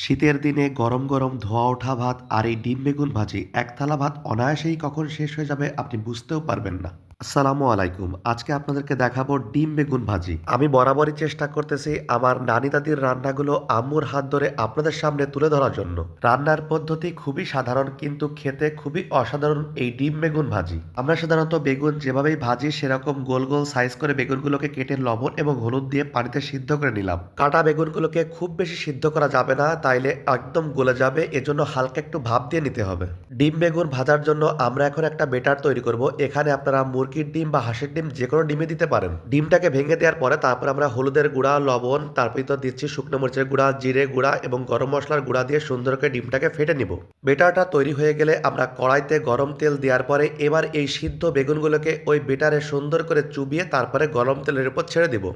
শীতের দিনে গরম গরম ধোঁয়া ওঠা ভাত আর এই ডিম বেগুন ভাজি এক থালা ভাত অনায়াসেই কখন শেষ হয়ে যাবে আপনি বুঝতেও পারবেন না। আসসালামু আলাইকুম, আজকে আপনাদেরকে দেখাবো ডিম বেগুন ভাজি। আমি বরাবরই চেষ্টা করতেছি আমার নানি দাদির রান্নাগুলো আম্মুর হাত ধরে আপনাদের সামনে তুলে ধরার জন্য। রান্নার পদ্ধতি খুবই সাধারণ কিন্তু খেতে খুবই অসাধারণ এই ডিম বেগুন ভাজি। আমরা সাধারণত বেগুন যেভাবেই ভাজি সেরকম গোল গোল সাইজ করে বেগুনগুলোকে কেটে লবণ এবং হলুদ দিয়ে পানিতে সিদ্ধ করে নিলাম। কাটা বেগুনগুলোকে খুব বেশি সিদ্ধ করা যাবে না, তাইলে একদম গলে যাবে, এজন্য হালকা একটু ভাপ দিয়ে নিতে হবে। ডিম বেগুন ভাজার জন্য আমরা এখন একটা বেটার তৈরি করব। এখানে আপনারা মুরগির ডিম বা হাঁসের ডিম যে কোনো ডিমে দিতে পারেন। ডিমটাকে ভেঙে দেওয়ার পরে তারপর আমরা হলুদের গুঁড়া, লবণ, তারপর তো দিচ্ছি শুকনো মরিচের গুঁড়া, জিরে গুঁড়া এবং গরম মশলার গুঁড়া দিয়ে সুন্দর করে ডিমটাকে ফেটে নিব। বেটারটা তৈরি হয়ে গেলে আমরা কড়াইতে গরম তেল দেওয়ার পরে এবার এই সিদ্ধ বেগুনগুলোকে ওই বেটারে সুন্দর করে চুবিয়ে তারপরে গরম তেলের উপর ছেড়ে দিব।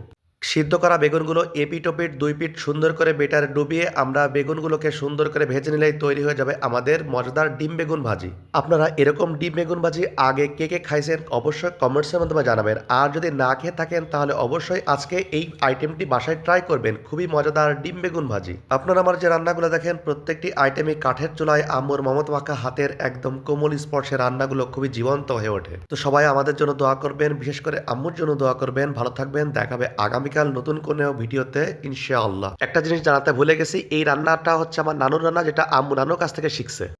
সিদ্ধ করা বেগুনগুলো এপিট ওপিট দুই পিঠ সুন্দর করে বেটারে ডুবিয়ে আমরা বেগুনগুলোকে সুন্দর করে ভেজে নিলেই তৈরি হয়ে যাবে আমাদের মজাদার ডিম বেগুন ভাজি। আপনারা এরকম ডিম বেগুন ভাজি আগে কে কে খাইছেন অবশ্যই কমেন্টসের মাধ্যমে জানাবেন। আর যদি না খেয়ে থাকেন তাহলে অবশ্যই আজকে এই আইটেমটি বাসায় ট্রাই করবেন। খুবই মজাদার ডিম বেগুন ভাজি। আপনারা আমার যে রান্নাগুলো দেখেন প্রত্যেকটি আইটেমই কাঠের চুলায় আম্মুর মমত মাখা হাতের একদম কোমল স্পর্শে রান্নাগুলো খুবই জীবন্ত হয়ে ওঠে। তো সবাই আমাদের জন্য দোয়া করবেন, বিশেষ করে আম্মুর জন্য দোয়া করবেন। ভালো থাকবেন, দেখাবে আগামীকাল নতুন কোনো ভিডিওতে ইনশাআল্লাহ। একটা জিনিস জানাতে ভুলে গেছি, এই রান্নাটা হচ্ছে আমার নানুর রান্না, যেটা আম্মু নানুর কাছ থেকে শিখছে।